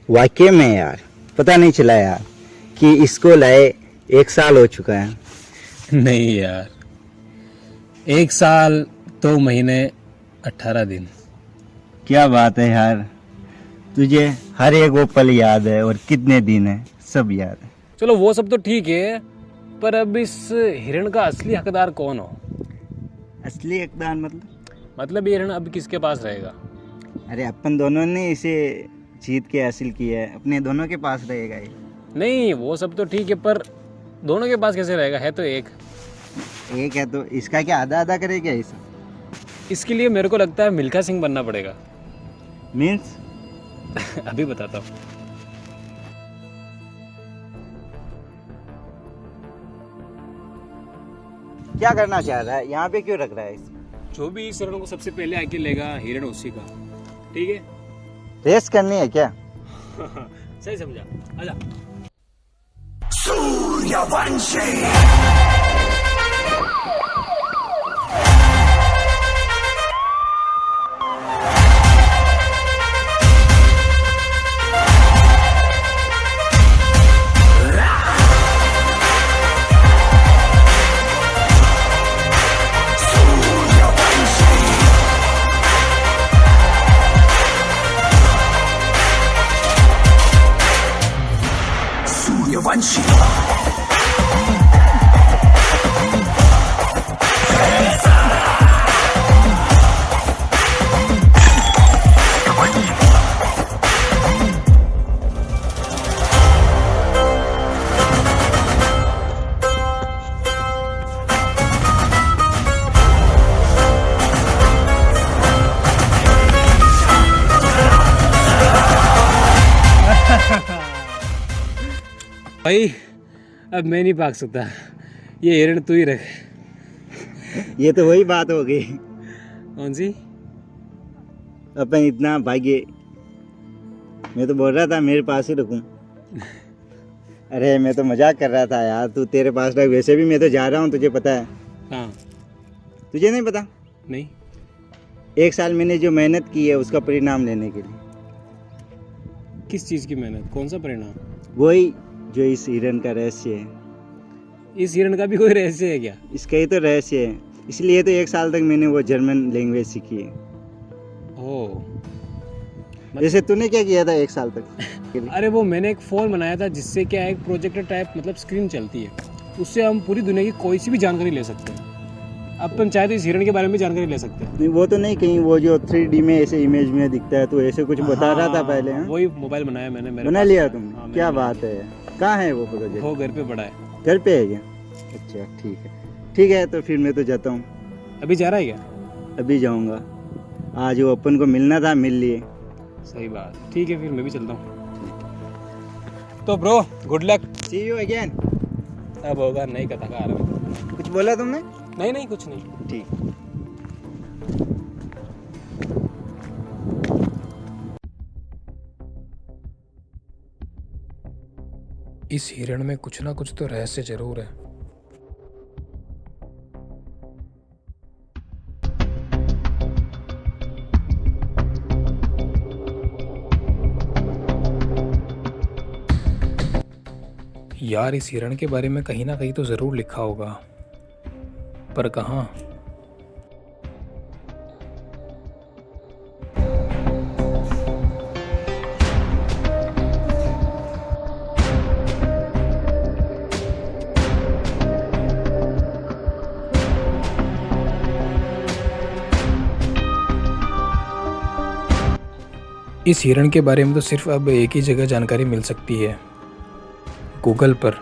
वाकई में यार पता नहीं चला यार कि इसको लाए 1 साल हो चुका है। नहीं यार, 1 साल 2 महीने 18 दिन। क्या बात है यार, तुझे हर एक वो पल याद है और कितने दिन है सब याद है। चलो वो सब तो ठीक है, पर अब इस हिरण का असली हकदार कौन हो? असली हकदार मतलब ये हिरण अब किसके पास रहेगा? अरे अपन दोनों ने इसे जीत के हासिल किया है, अपने दोनों के पास रहेगा ये। नहीं वो सब तो ठीक है, पर दोनों के पास कैसे रहेगा? है तो एक है तो इसका क्या आधा आधा करेगा इसे? इसके लिए मेरे को लगता है मिल्खा सिंह बनना पड़ेगा। मीन्स अभी बताता हूँ। क्या करना चाह रहा है, यहाँ पे क्यों रख रहा है इसे? जो भी इस हिरण को सबसे पहले आके लेगा हिरण उसी का, ठीक है? रेस करनी है क्या? सही समझा, आजा। भाई अब मैं नहीं भाग सकता, ये हिरण तू ही रख। ये तो वही बात हो गई, कौन सी? अपन इतना भागे। मैं तो बोल रहा था मेरे पास ही रखूं। अरे मैं तो मजाक कर रहा था यार, तू तेरे पास रख। वैसे भी मैं तो जा रहा हूँ, तुझे पता है। हाँ। तुझे नहीं पता? नहीं। 1 साल मैंने जो मेहनत की है उसका परिणाम लेने के लिए। किस चीज़ की मेहनत? कौन सा परिणाम? वही जो इस हिरण का रहस्य है। इस हिरण का भी कोई रहस्य है क्या? इसका ही तो रहस्य है, इसलिए तो 1 साल तक मैंने वो जर्मन लैंग्वेज सीखी है। ओह। जैसे तूने क्या किया था 1 साल तक? अरे वो मैंने एक फ़ोन बनाया था जिससे क्या है, एक प्रोजेक्टर टाइप मतलब स्क्रीन चलती है, उससे हम पूरी दुनिया की कोई सी भी जानकारी ले सकते हैं। अपन चाहे तो इस हिरण के बारे में जानकारी ले सकते हैं। नहीं वो तो नहीं, कहीं वो जो 3D में ऐसे इमेज में दिखता है, तो ऐसे कुछ बता रहा था पहले। हाँ? वही मोबाइल बनाया मैंने। मेरे बना पास लिया है। तुमने? हाँ, क्या मैंने बात बना है। कहाँ है वो प्रोजेक्ट? लिया। वो घर पे पड़ा है। घर पे है क्या? अच्छा ठीक है, तो फिर मैं तो जाता हूँ। अभी जा रहा है क्या? अभी जाऊँगा। आज वो अपन को मिलना था, मिल लिए। सही बात, ठीक है फिर मैं भी चलता हूँ। तो bro good luck. See you again. अब होगा नहीं कथा का आरंभ। कुछ बोला तुमने? नहीं कुछ नहीं। ठीक। इस हिरण में कुछ ना कुछ तो रहस्य जरूर है। यार इस हिरण के बारे में कहीं ना कहीं तो जरूर लिखा होगा, पर कहाँ? इस हिरण के बारे में तो सिर्फ अब एक ही जगह जानकारी मिल सकती है, गूगल पर।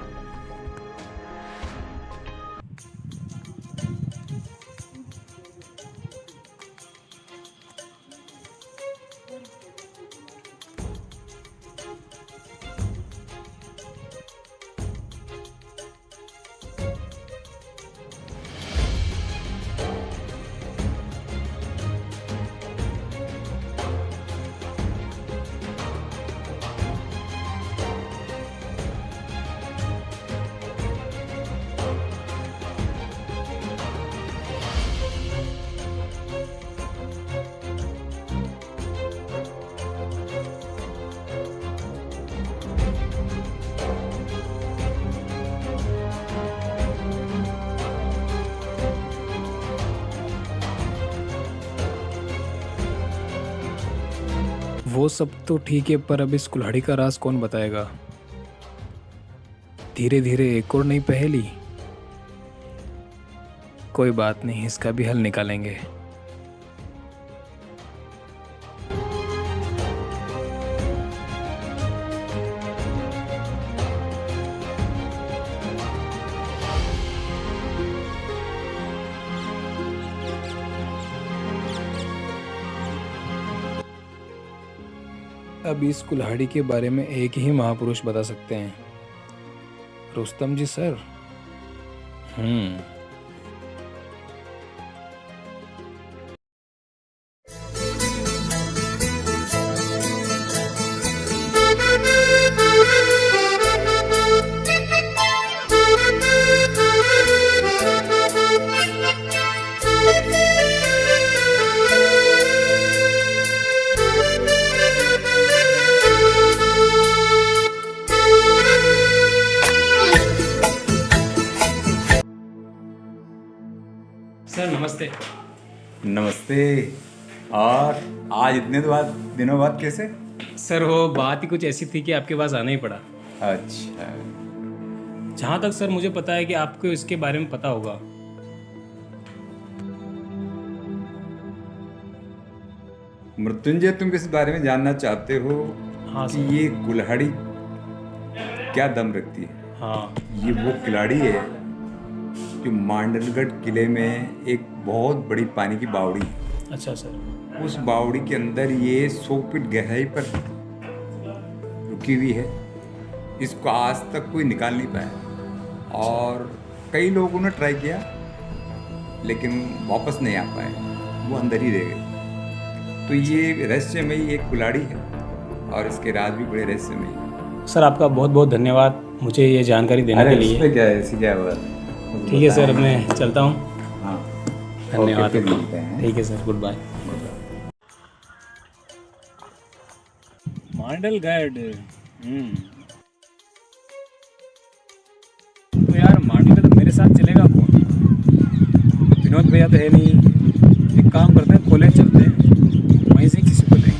वो सब तो ठीक है, पर अब इस कुल्हाड़ी का राज कौन बताएगा? धीरे धीरे एक और नई पहेली। कोई बात नहीं, इसका भी हल निकालेंगे। अब इस कुल्हाड़ी के बारे में एक ही महापुरुष बता सकते हैं, रुस्तम जी सर। सर नमस्ते। नमस्ते। और आज इतने दिनों बाद कैसे? सर वो बात ही कुछ ऐसी थी कि आपके पास आना ही पड़ा। अच्छा, जहाँ तक सर मुझे पता है कि आपको इसके बारे में पता होगा। मृत्युंजय, तुम किस बारे में जानना चाहते हो? हाँ कि सर। ये कुल्हाड़ी क्या दम रखती है? हाँ ये वो कुल्हाड़ी है जो मांडलगढ़ किले में एक बहुत बड़ी पानी की बावड़ी है। अच्छा सर। उस बावड़ी के अंदर ये 100 फीट गहराई पर रुकी हुई है। इसको आज तक कोई निकाल नहीं पाया और कई लोगों ने ट्राई किया लेकिन वापस नहीं आ पाए, वो अंदर ही रह गए। तो ये रहस्यमयी एक कुल्हाड़ी है और इसके राज भी बड़े रहस्यमयी हैं। सर आपका बहुत बहुत धन्यवाद मुझे ये जानकारी देने के लिए। इसमें क्या है, ऐसी क्या बात? ठीक है सर, मैं चलता हूँ। हाँ, धन्यवाद। ओके, फिर मिलते हैं। ठीक है सर, गुड बाय। मांडलगढ़। तो यार मांडलगढ़ मेरे साथ चलेगा कौन? विनोद भैया तो है नहीं। एक काम करते हैं, कॉलेज चलते हैं, वहीं से किसी को लेंगे।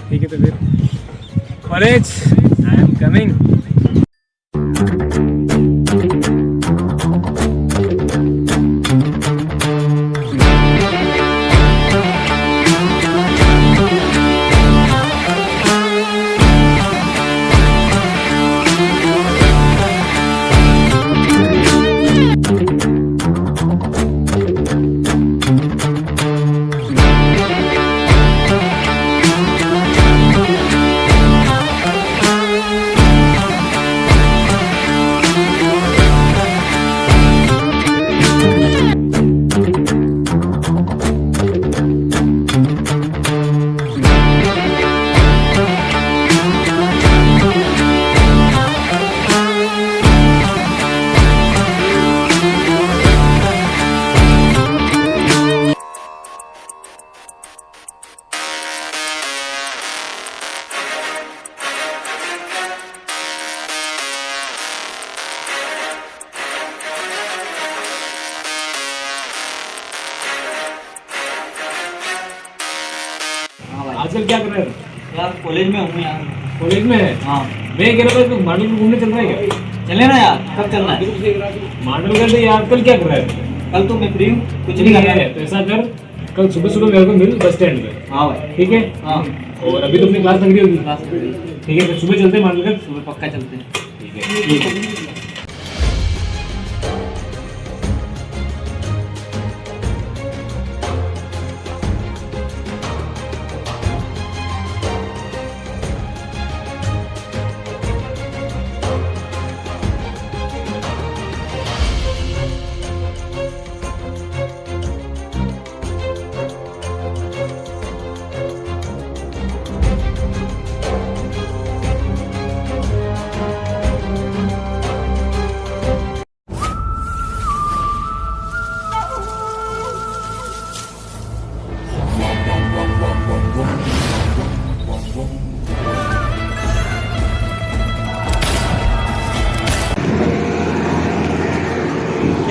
ठीक है तो फिर कॉलेज, आई एम कमिंग। आजकल क्या कर रहे हो यार? कॉलेज में हूँ यार। कॉलेज में है? हाँ, मैं कह रहा था तू मांडलगढ़ घूमने चल रहा है क्या? चले ना यार, कब चलना है? मांडलगढ़ से यार कल क्या कर रहा है? कल तो मैं फ्री हूँ, कुछ नहीं करना है। तो ऐसा कर, कल सुबह सुबह मेरे को मिल बस स्टैंड पे। हाँ भाई। ठीक है? हाँ, और अभी तो अपनी क्लास लग रही होगी। क्लास में ठीक है, तो सुबह चलते हैं मांडलगढ़। सुबह पक्का चलते हैं। ठीक है।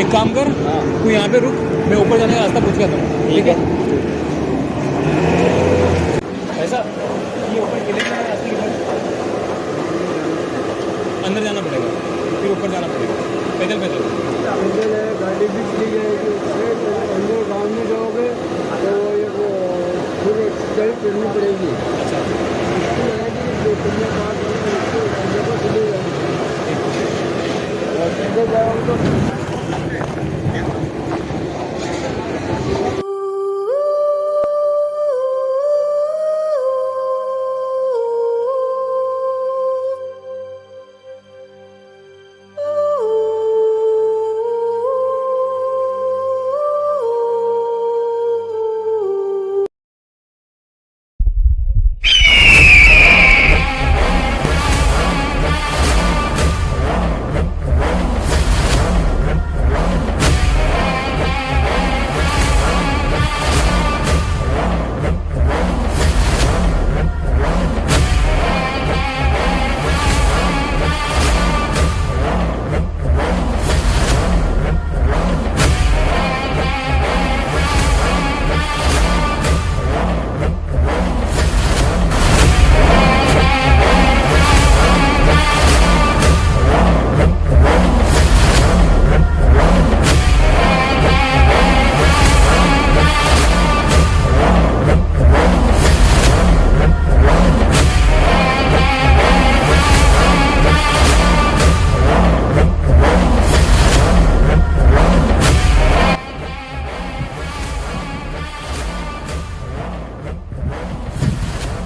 एक काम कर, तू यहाँ पे रुक, मैं ऊपर जाने का रास्ता पूछ के आता हूँ। ठीक है? ऊपर जाना पड़ेगा पैदल पैदल। गाड़ी भी चली जाएगी अंदर गाँव में जाओगे तो वो फिर गाड़ी चलनी पड़ेगी। अच्छा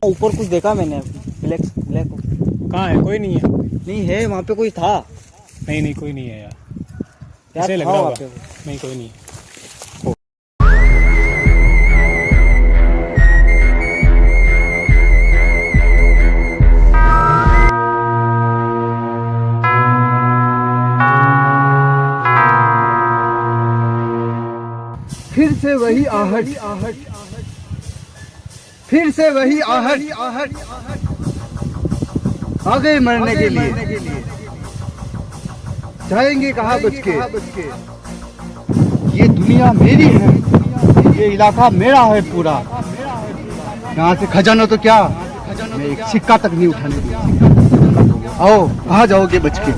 ऊपर कुछ देखा मैंने, ब्लैक ब्लैक। कहाँ है? कोई नहीं है। नहीं है, वहाँ पे कोई था। नहीं नहीं कोई नहीं है यार, यार ऐसे लग था रहा वहाँ होगा। पे वो। नहीं कोई नहीं है। फिर से वही आहट, फिर से वही आहट आ गए मरने के लिए। जाएंगे कहाँ बच के? ये दुनिया मेरी है, ये इलाका मेरा है पूरा। यहाँ से खजाना तो क्या, मैं एक सिक्का तक नहीं उठाने दूंगा। आओ, कहाँ जाओगे बच के?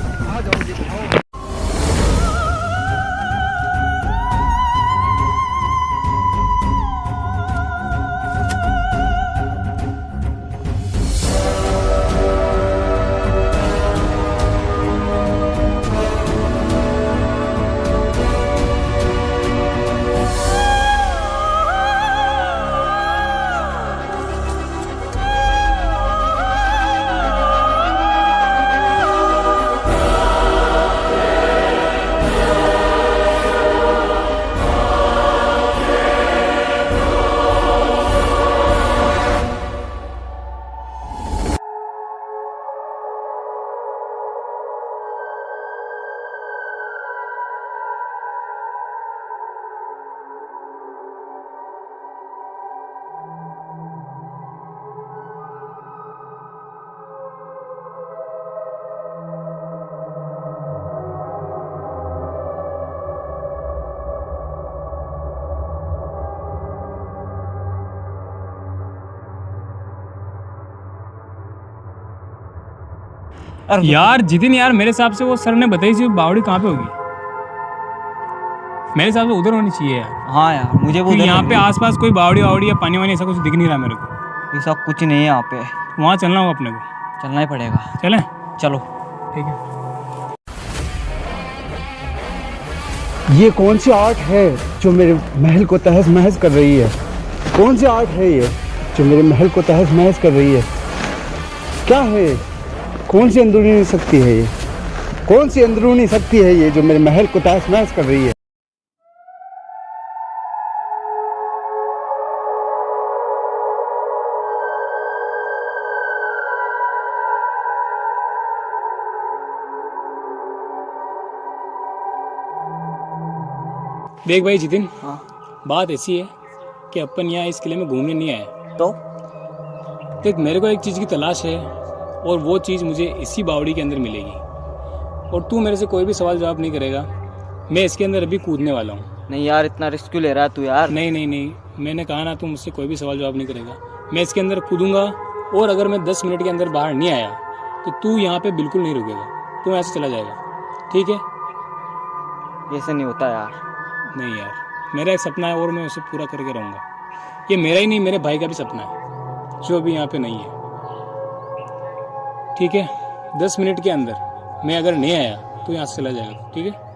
यार जितिन यार, मेरे हिसाब से वो सर ने बताई थी बावड़ी कहाँ पे होगी। मेरे हिसाब से उधर होनी चाहिए यार। हाँ यार, मुझे वो क्योंकि उधर यहाँ लग पे रही है। आसपास कोई बावड़ी वावड़ी या पानी वानी ऐसा कुछ दिख नहीं रहा मेरे को। ये सब कुछ नहीं है यहाँ पे। वहाँ चलना होगा अपने को। चलना ही पड़ेगा। चलें? चलो। ठीक है। ये कौन सी आर्ट है जो मेरे महल को तहस महस कर रही है? कौन सी आर्ट है ये जो मेरे महल को तहस महस कर रही है? क्या है? कौन सी अंदरूनी शक्ति है ये? कौन सी अंदरूनी शक्ति है ये जो मेरे महल को तहस महस कर रही है? देख भाई जितिन, हाँ। बात ऐसी है कि अपन यहाँ इस किले में घूमने नहीं आए। तो देख, मेरे को एक चीज़ की तलाश है और वो चीज़ मुझे इसी बावड़ी के अंदर मिलेगी। और तू मेरे से कोई भी सवाल जवाब नहीं करेगा। मैं इसके अंदर अभी कूदने वाला हूँ। नहीं यार, इतना रिस्क क्यों ले रहा है तू यार? नहीं नहीं नहीं, मैंने कहा ना, तू मुझसे कोई भी सवाल जवाब नहीं करेगा। मैं इसके अंदर कूदूंगा और अगर मैं 10 मिनट के अंदर बाहर नहीं आया तो तू यहाँ पे बिल्कुल नहीं रुकेगा। तू ऐसे चला जाएगा। ठीक है? ऐसे नहीं होता यार। नहीं यार, मेरा एक सपना है और मैं उसे पूरा करके रहूँगा। ये मेरा ही नहीं, मेरे भाई का भी सपना है जो अभी यहाँ पे नहीं है। ठीक है, 10 मिनट के अंदर मैं अगर नहीं आया तो यहाँ से चला जाएगा। ठीक है?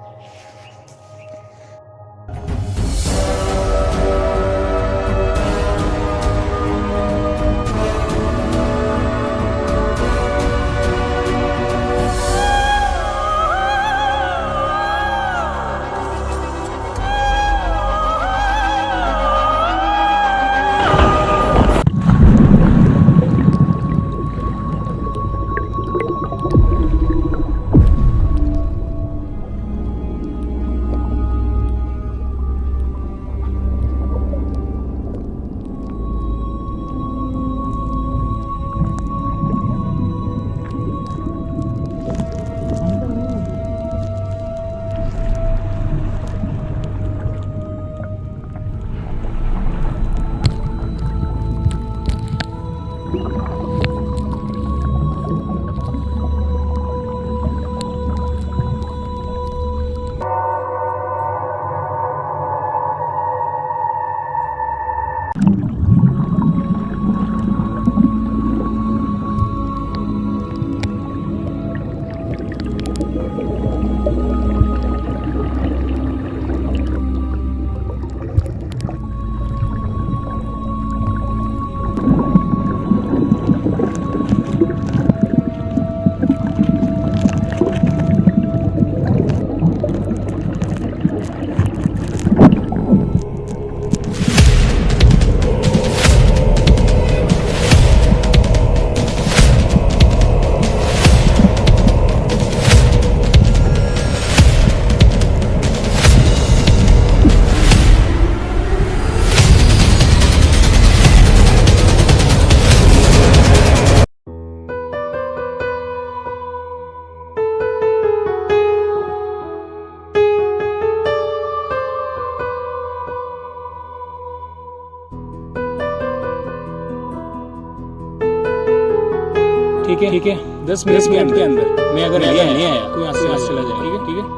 ठीक है, 10 मिनट के अंदर मैं अगर नहीं आया तो यहाँ से चला जाएगा। ठीक है?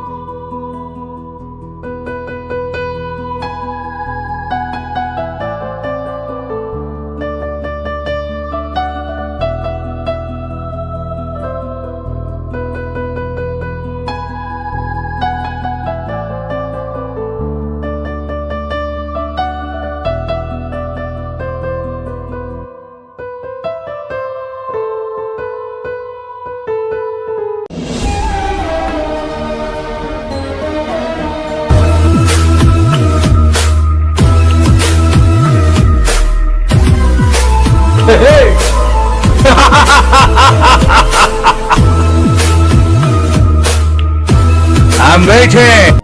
ठीक है? I'm waiting.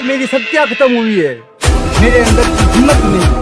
मेरी शक्तियां खत्म हुई है, मेरे अंदर हिम्मत नहीं।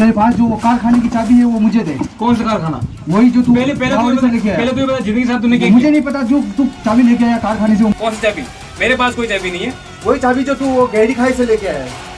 तेरे पास जो वो कारखाने की चाबी है वो मुझे दे। कौन सा कारखाना? वही जो तू पहले से लेके आया। पहले तो ये बता, जिंदगी साहब तूने क्या मुझे नहीं पता, जो तू चाबी लेके आया कारखाने से। कौन सी चाबी? मेरे पास कोई चाबी नहीं है। वही चाबी जो तू वो गहरी खाई से लेके आया है।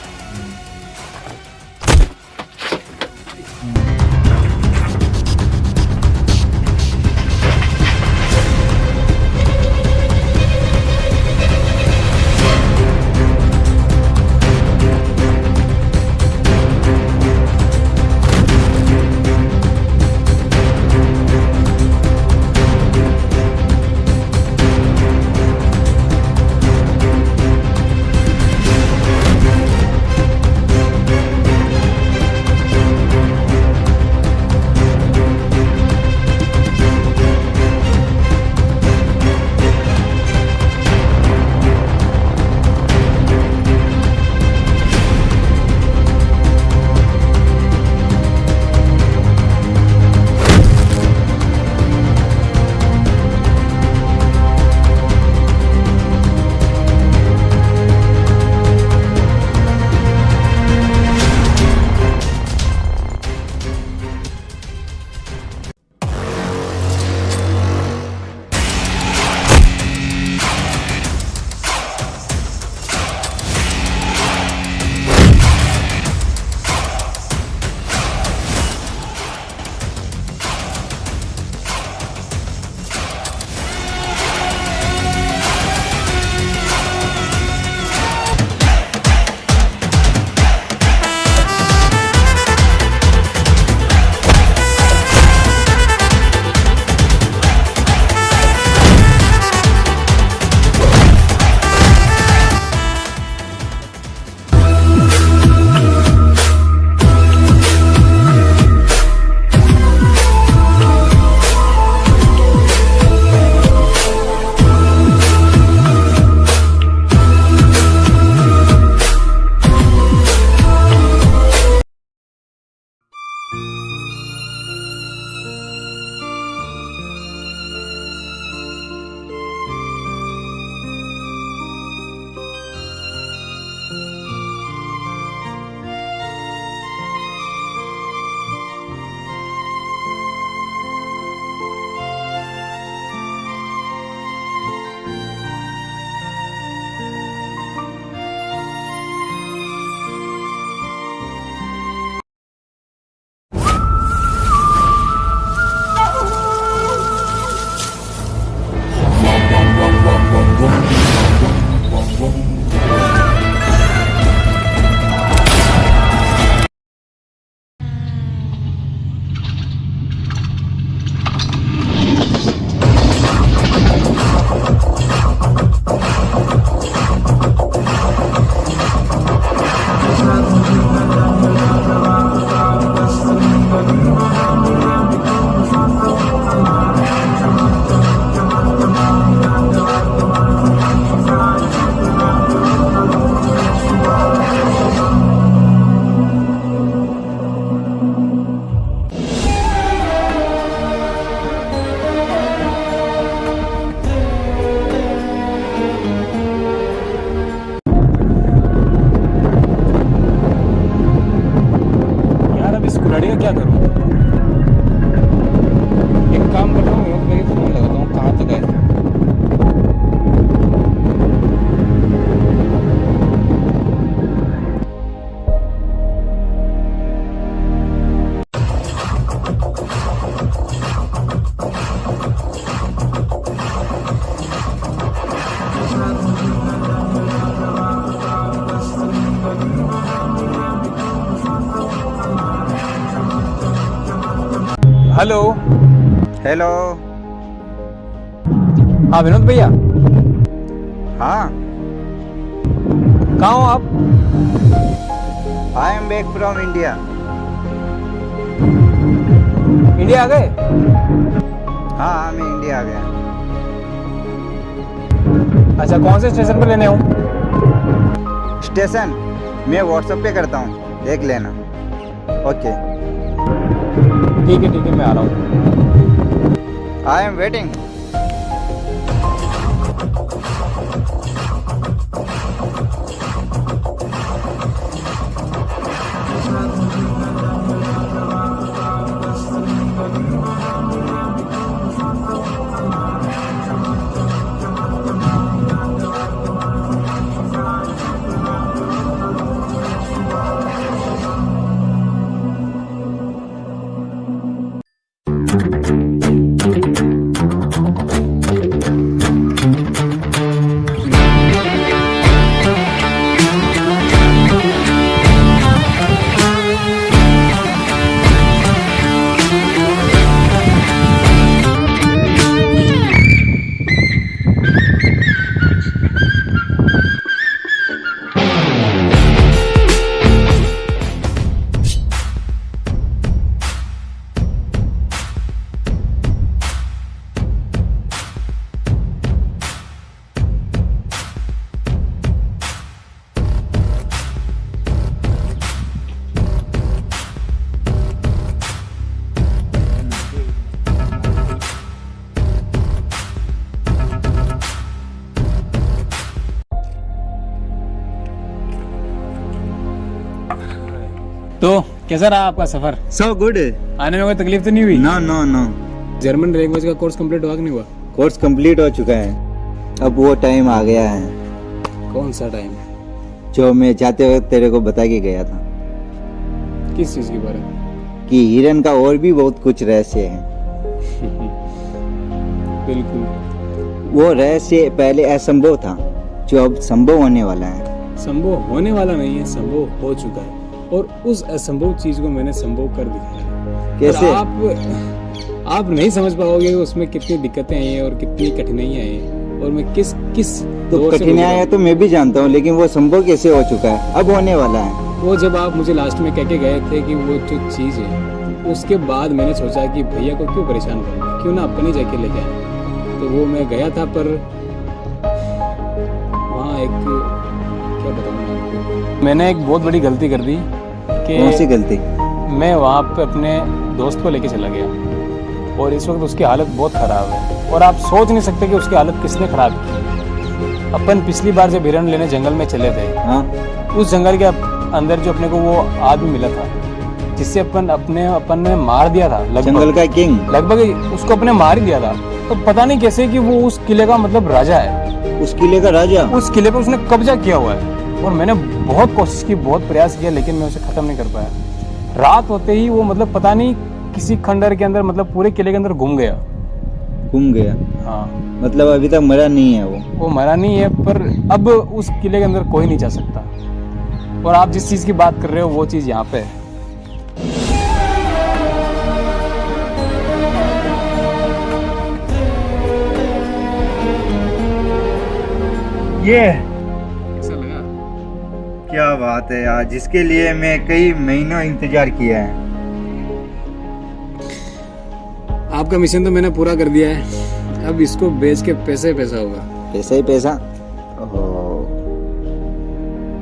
हेलो। हेलो। हाँ विनोद भैया, हाँ, कहाँ हो आप? I am back from India. India आ गए? हाँ, मैं इंडिया आ गया। अच्छा, कौन से स्टेशन पर लेने हो? स्टेशन मैं व्हाट्सएप पे करता हूँ, देख लेना। ओके, ठीक है, मैं आ रहा हूँ। I am waiting. तो कैसा रहा आपका सफर? So good. आने में कोई तकलीफ तो नहीं हुई? No no no, German language का कोर्स कंप्लीट हुआ कि नहीं हुआ? कोर्स कंप्लीट हो चुका है। अब वो टाइम आ गया है कौन सा टाइम? जो मैं जाते वक्त तेरे को बता के गया था किस चीज के बारे में? कि हिरन का और भी बहुत कुछ रहस्य है। बिल्कुल। वो रहस्य पहले असंभव था, जो अब संभव होने वाला है। संभव होने वाला नहीं है, संभव हो चुका है, और उस असंभव चीज को मैंने संभव कर दिखाया है। कैसे? और आप नहीं समझ पाओगे कि उसमें कितनी दिक्कतें आई हैं और कितनी कठिनाइयां आई, और मैं किस तो दौर से कठिनाइयां गुजरा। तो मैं भी जानता हूँ, लेकिन वो संभव कैसे हो चुका है, अब होने वाला है। वो जब आप मुझे लास्ट में कह के गए थे कि वो जो चीज़ है, उसके बाद मैंने सोचा कि भैया को क्यों परेशान करना, क्यों ना अपने जाके लेके आए। तो वो मैं गया था, पर वहाँ एक क्या बताऊँ आपको, मैंने एक बहुत बड़ी गलती कर दी कौन सी कि गलती? मैं वहाँ पे अपने दोस्त को लेके चला गया, और इस वक्त उसकी हालत बहुत ख़राब है, और आप सोच नहीं सकते कि उसकी हालत किसने ख़राब की। अपन पिछली बार जब हिरन लेने जंगल में चले थे, हाँ, उस जंगल के अंदर जो अपने को वो आदमी मिला था, जिससे अपन ने मार दिया था जंगल का किंग। लगभग उसको अपने मार ही दिया था। तो पता नहीं कैसे कि वो उस किले का मतलब राजा है, उस किले का राजा? उस किले पे उसने कब्जा किया हुआ है, और मैंने बहुत कोशिश की, बहुत प्रयास किया, लेकिन मैं उसे खत्म नहीं कर पाया। रात होते ही वो मतलब पता नहीं किसी खंडर के अंदर, मतलब पूरे किले के अंदर घूम गया। घूम गया? हाँ, मतलब अभी तक मरा नहीं है वो मरा नहीं है, पर अब उस किले के अंदर कोई नहीं जा सकता। और आप जिस चीज़ की बात कर रहे हो, वो चीज़ यहाँ पे है। ये कैसा लगा? क्या बात है यार, जिसके लिए मैं कई महीनों इंतजार किया है। आपका मिशन तो मैंने पूरा कर दिया है, अब इसको बेच के पैसा ही पैसा होगा। पैसा ही पैसा? ओहो,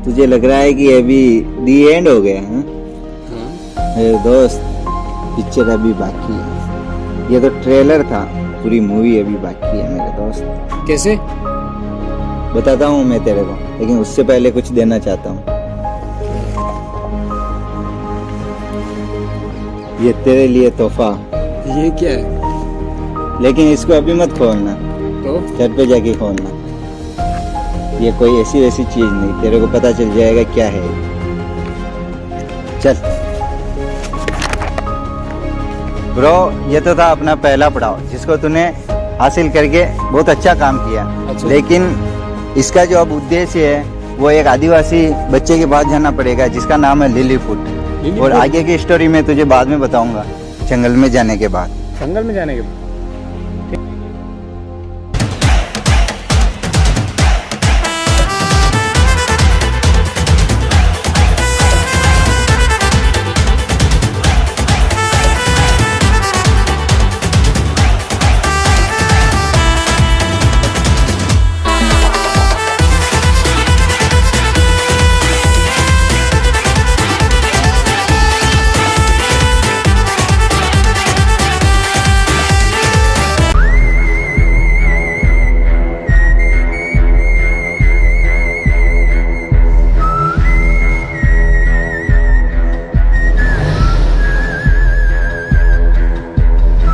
तुझे लग रहा है कि अभी दी एंड हो गया है? हाँ? मेरे दोस्त, पिक्चर अभी बाकी है। ये तो ट्रेलर था, पूरी मूवी अभी बाकी है मेरे दोस्त। कैसे? बताता हूँ मैं तेरे को, लेकिन उससे पहले कुछ देना चाहता हूँ। ये तेरे लिए तोहफा, ये क्या है? लेकिन इसको अभी मत खोलना, तो छत पे जाके खोलना। ये कोई ऐसी वैसी चीज नहीं, तेरे को पता चल जाएगा क्या है। चल ब्रो, ये तो था अपना पहला पड़ाव, जिसको तूने हासिल करके बहुत अच्छा काम किया। अच्छा। लेकिन इसका जो अब उद्देश्य है, वो एक आदिवासी बच्चे के पास जाना पड़ेगा, जिसका नाम है लिलीपुट। और आगे की स्टोरी मैं तुझे बाद में बताऊंगा। जंगल में जाने के बाद। जंगल में जाने के बाद